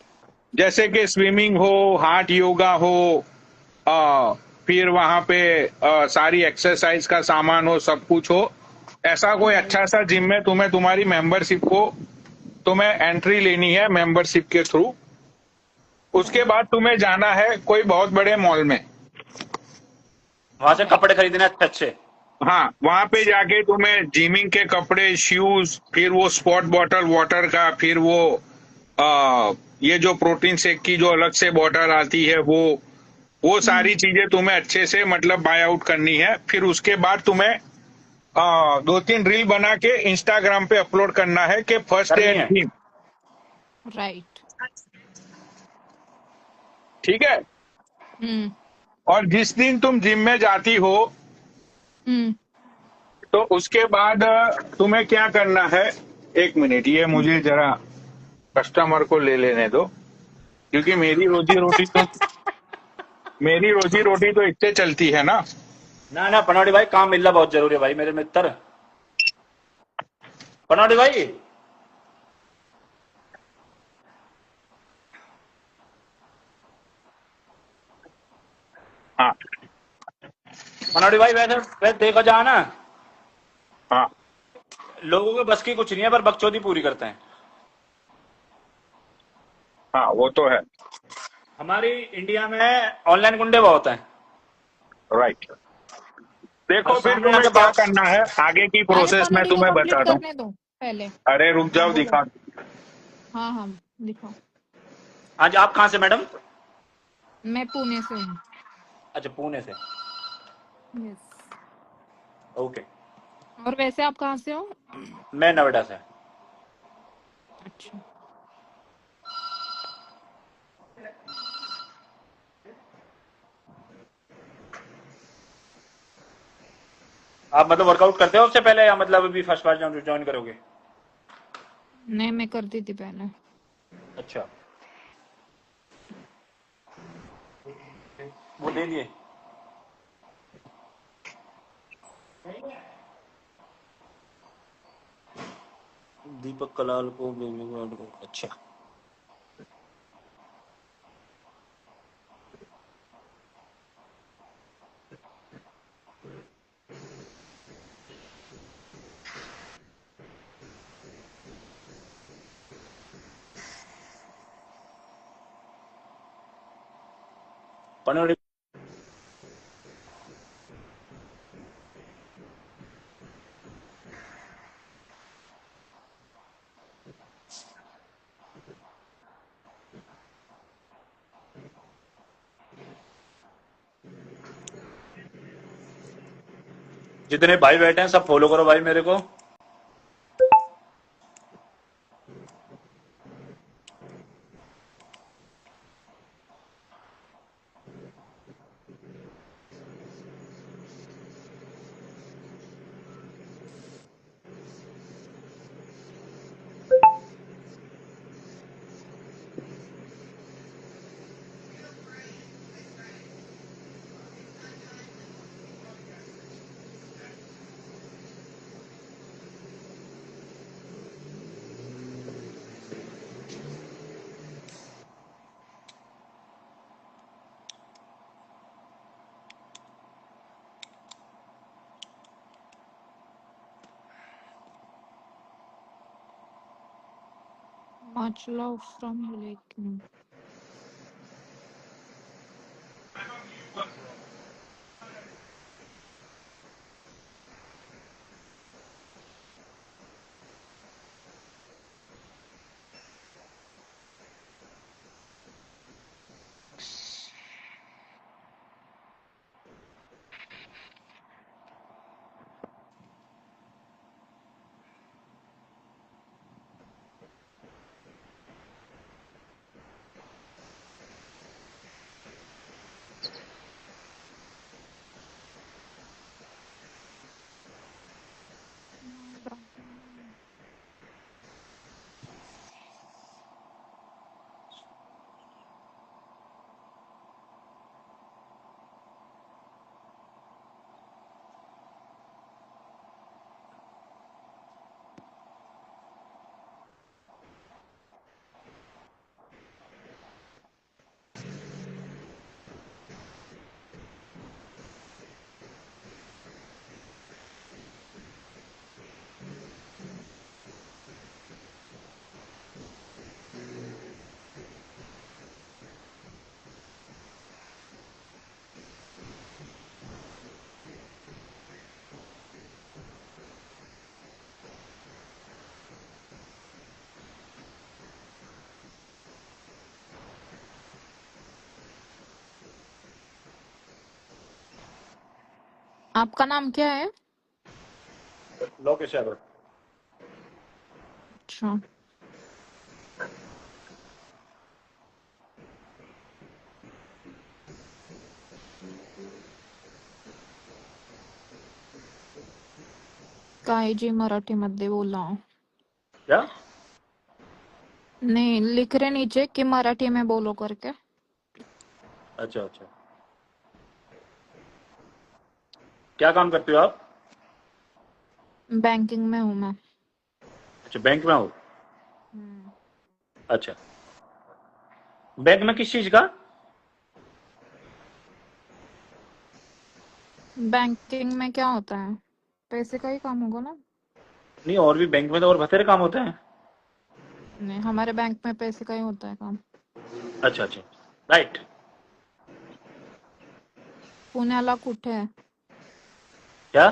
जैसे कि स्विमिंग हो, हार्ट योगा हो, फिर वहां पे सारी एक्सरसाइज का सामान हो, सब कुछ हो। ऐसा कोई अच्छा सा जिम में तुम्हारी मेंबरशिप को तुम्हें एंट्री लेनी है मेंबरशिप के थ्रू। उसके बाद तुम्हें जाना है कोई बहुत बड़े मॉल में। वहां से कपड़े खरीदने अच्छे अच्छे। हाँ, वहां पे जाके तुम्हें जिमिंग के कपड़े, शूज, फिर वो स्पॉट बॉटल वाटर का, फिर वो ये जो प्रोटीन शेक की जो अलग से बॉटल आती है, वो सारी चीजें तुम्हें अच्छे से मतलब बाय आउट करनी है। फिर उसके बाद तुम्हें 2-3 रील बना के इंस्टाग्राम पे अपलोड करना है कि फर्स्ट डे करनी एट है। जिम। राइट। ठीक है। हम्म। और जिस दिन तुम जिम में जाती हो, हम्म। तो उसके बाद तुम्हें क्या करना है। एक मिनट, ये मुझे जरा कस्टमर को ले लेने दो, क्योंकि मेरी रोजी रोटी तो इससे चलती है ना। ना ना पनौटी भाई, काम मिलना बहुत जरूरी है भाई मेरे मित्र। पनौटी भाई, हाँ पनौटी भाई वैसे वैसे देखा जाए ना, हाँ लोगों के बस की कुछ नहीं है, पर बकचोदी पूरी करते हैं। हाँ, वो तो है। हमारी इंडिया में ऑनलाइन गुंडे बहुत हैं। राइट। और देखो, फिर सामने तुम्हें आके क्या बात। करना है, आगे की अरे प्रोसेस मैं पनौटी को तुम्हें कंप्लीट बता दूं। करने दो पहले। अरे रुक हाँ जाओ, बोलो। दिखा। हाँ हाँ, दिखाओ। आज आप कहाँ से मैडम? मैं पुणे से हूँ। अच्छा, पुणे से। यस। ओके। और वैसे आप कहाँ से हो? मैं नोएडा से। अच्छा। आप मतलब वर्कआउट करते हो उससे पहले, या मतलब अभी फर्स्ट बार ज्वाइन करोगे? नहीं, मैं करती थी पहले। अच्छा। वो दे दिए। दीपक कलाल को। अच्छा। पनौटी। जितने भाई बैठे हैं सब फॉलो करो भाई मेरे को। Much love from Lake. आपका नाम क्या है? लोकेश यादव। अच्छा, काहीजी मराठीमध्ये बोला. क्या? नहीं, लिख रहे नीचे कि मराठी में बोलो करके. अच्छा अच्छा, क्या काम करते हो आप? बैंकिंग में हूँ मैं. अच्छा, बैंक में हो? हम्म. अच्छा, बैंक में किस चीज का? बैंकिंग में क्या होता है? पैसे का ही काम होगा ना? नहीं, और भी बैंक में तो और बथेरे काम होते हैं। नहीं, हमारे बैंक में पैसे का ही होता है काम. अच्छा अच्छा, राइट। पुण्याला कुठे? क्या?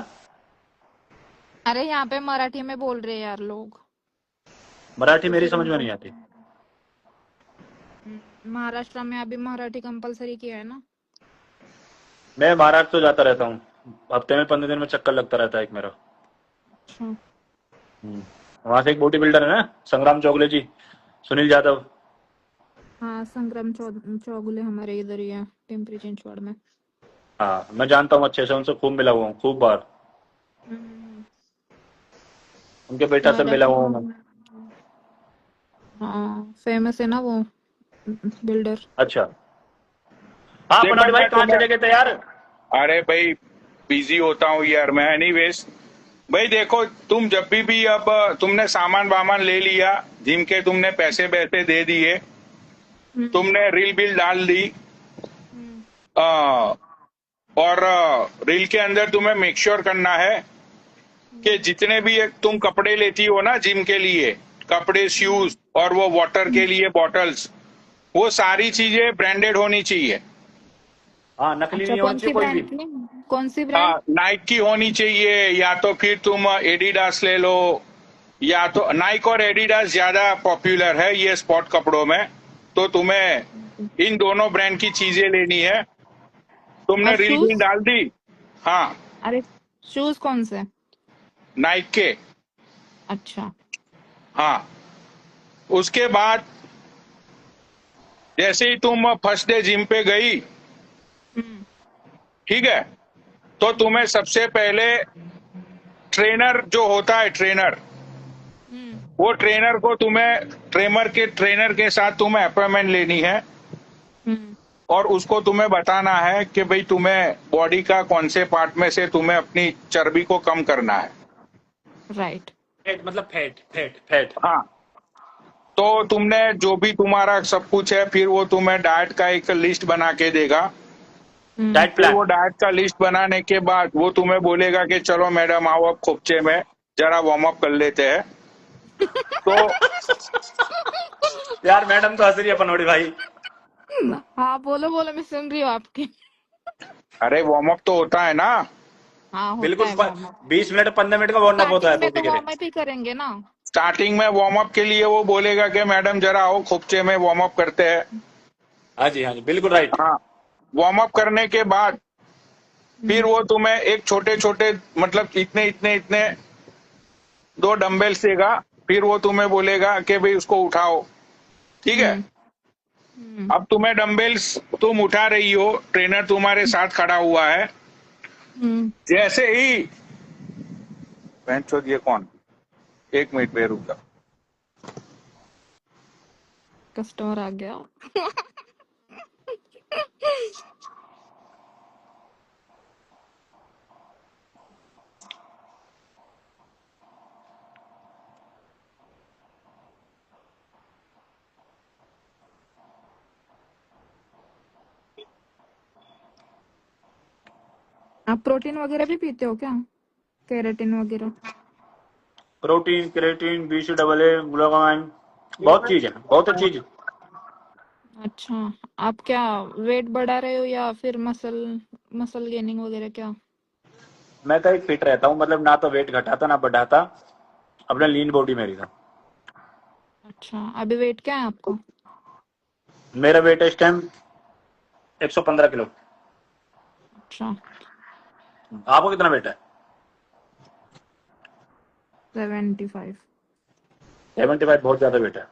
अरे यहाँ पे मराठी में बोल रहे हैं यार लोग. मराठी तो मेरी फिर समझ में उनको नहीं आती। महाराष्ट्र में अभी मराठी कंपलसरी किया है ना. मैं महाराष्ट्र तो जाता रहता हूँ, हफ्ते में 15 दिन में चक्कर लगता रहता है एक मेरा। अच्छा. वहां से एक बॉडी बिल्डर है ना, संग्राम चौगले जी, सुनील यादव। हाँ, संग्राम चौगुले हमारे इधर ही है, पिंपरी चिंचवड़ में. हाँ, मैं जानता हूँ अच्छे से, उनसे खूब मिला हुआ हूँ, खूब बार। हम्म. उनके बेटा से हमारे मिला हुआ हूँ मैं। हाँ, फेमस है ना वो बिल्डर. अच्छा, हाँ देखो पनौटी भाई, मैं कहाँ तुम्हें, चले गए थे यार? अरे भाई बिजी होता हूँ यार मैं एनीवेज. भाई देखो, तुम जब भी अब तुमने सामान वामान ले लिया, जिम के तुमने पैसे वैसे दे दिए, हम्म. तुमने रील बिल डाल दी, हम्म. अ, और रील के अंदर तुम्हें मेक श्योर करना है कि जितने भी एक तुम कपड़े लेती हो ना जिम के लिए, कपड़े, शूज और वो वाटर के लिए बॉटल्स, वो सारी चीजें ब्रांडेड होनी चाहिए. हाँ, नकली अच्छा, नहीं होनी कौन चाहिए सी कोई ब्रांड भी। की? कौन सी ब्रांड? नाइक की होनी चाहिए, या तो फिर तुम एडिडास ले लो, या तो नाइक और एडिडास ज्यादा पॉपुलर है ये स्पोर्ट कपड़ों में. तो तुम्हें इन दोनों ब्रांड की चीजें लेनी है. और तुमने रील बिल शूज? डाल दी? हाँ, अरे, शूज कौन से? नाइक के. अच्छा. हाँ, उसके बाद जैसे ही तुम फर्स्ट डे जिम पे गई, हम्म. ठीक है, तो तुम्हें सबसे पहले ट्रेनर जो होता है, ट्रेनर, हम्म. वो ट्रेनर को तुम्हें ट्रेनर के साथ तुम्हें अपॉइंटमेंट लेनी है. हम्म. और उसको तुम्हें बताना है कि भाई तुम्हें बॉडी का कौन से पार्ट में से तुम्हें अपनी चर्बी को कम करना है. राइट. फैट मतलब फैट फैट फैट। हाँ, तो तुमने जो भी तुम्हारा सब कुछ है, फिर वो तुम्हें डाइट का एक लिस्ट बना के देगा. हम्म. डाइट फिर वो प्लान। डाइट का लिस्ट बनाने के बाद वो तुम्हें बोलेगा कि चलो मैडम आओ अब खोपचे में जरा वार्म अप कर लेते हैं. तो यार मैडम तो हंस रही है पनौटी भाई। हाँ, बोलो बोलो, मैं सुन रही हूँ आपकी. अरे वार्म अप तो होता है ना. हाँ, होता बिल्कुल, है वार्म अप. 20 मिनट 15 मिनट का वार्म अप होता है स्टार्टिंग में बॉडी तो के लिए। वार्म अप ही करेंगे ना. स्टार्टिंग में वार्म अप के लिए वो बोलेगा कि मैडम जरा आओ खोपचे में वार्म अप करते हैं. हाँ जी, बिल्कुल राइट। हाँ, वार्म अप करने के बाद फिर वो तुम्हें एक छोटे छोटे, मतलब इतने इतने इतने 2 डंबल्स देगा. फिर वो तुम्हें बोलेगा कि भाई उसको उठाओ. ठीक है, हम्म. हम्म. अब तुम्हें डंबल्स तुम उठा रही हो, ट्रेनर तुम्हारे साथ खड़ा हुआ है. हम्म. जैसे ही ये कौन, 1 मिनट में रुक जाओ. कस्टमर आ गया. आप प्रोटीन वगैरह भी पीते हो क्या? केराटिन वगैरह? प्रोटीन, क्रेटीन, BCAA, ग्लूकोमाइन, बहुत चीज है, बहुत चीज। अच्छा. आप क्या वेट बढ़ा रहे हो या फिर मसल मसल गेनिंग वगैरह क्या? मैं तो एक फिट रहता हूँ, मतलब ना तो वेट घटाता ना बढ़ाता, अपने लीन बॉडी मेरी का। अच्छा, अभी वेट क्या है आपका? मेरा वेट इस टाइम 115 किलो। अच्छा. आपको कितना वेट है? 75। 75 बहुत ज्यादा वेट है।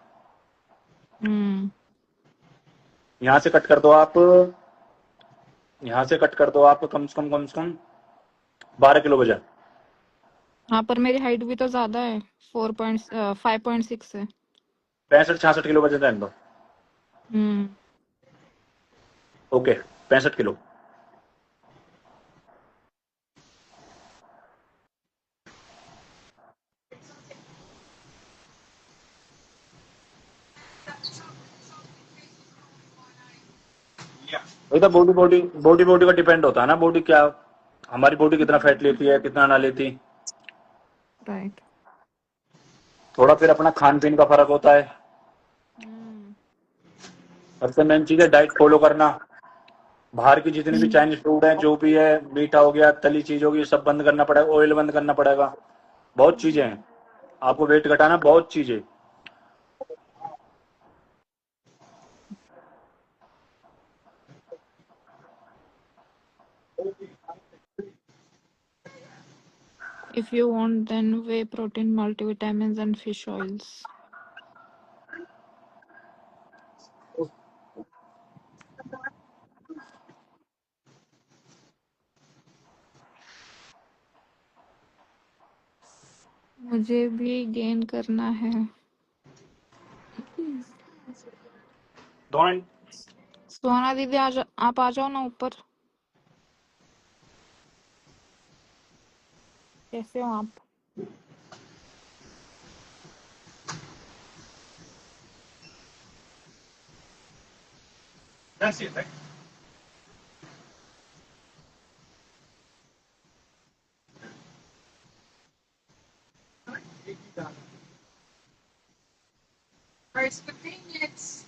हम्म। यहाँ से कट कर दो आप, यहाँ से कट कर दो आप कम से कम 12 किलो वजन। हाँ पर मेरी हाइट भी तो ज्यादा है, 5.6 है। 65-66 किलो वजन रहने दो। हम्म। Okay, 65 kilo. वही तो बॉडी का डिपेंड होता है ना, बॉडी क्या, हमारी बॉडी कितना फैट लेती है कितना ना लेती। राइट। थोड़ा फिर अपना खान पीन का फर्क होता है। हम्म। सबसे मेन चीज है डाइट फॉलो करना। बाहर की जितनी भी चाइनीज फूड है, जो भी है, मीठा हो गया, तली चीज होगी, सब बंद करना पड़ेगा, ऑयल बंद करना पड़ेगा। बहुत चीजें हैं, आपको वेट घटाना, बहुत चीजें। If you want, then whey protein, multivitamins, and fish oils. मुझे भी गेन करना है। दोनों सोना दीदी आप आ जाओ ना ऊपर। कैसे हो आप? That's it, right? First 15 minutes.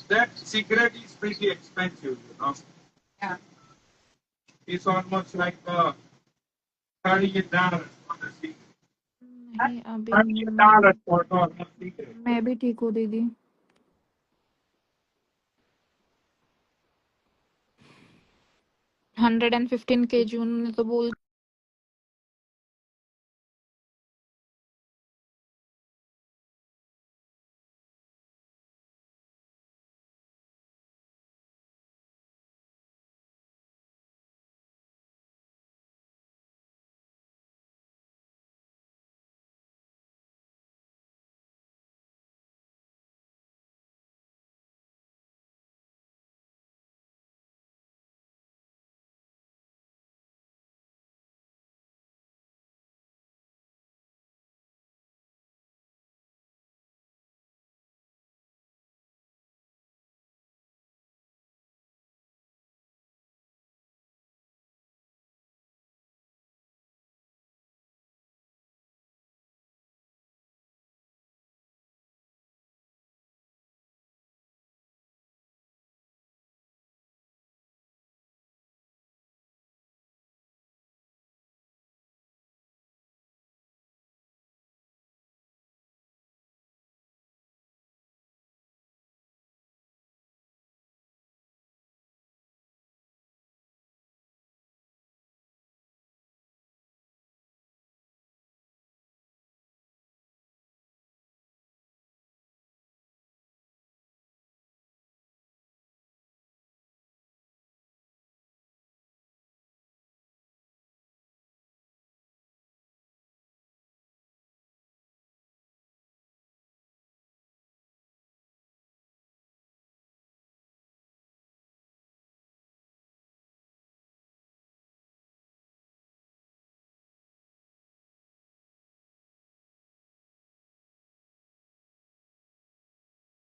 That cigarette is pretty expensive, you know. Yeah. It's almost like $30 for the cigarette. नहीं अभी $30 for normal cigarette. मैं भी ठीक हूँ दीदी। 115 kg उन्होंने तो बोल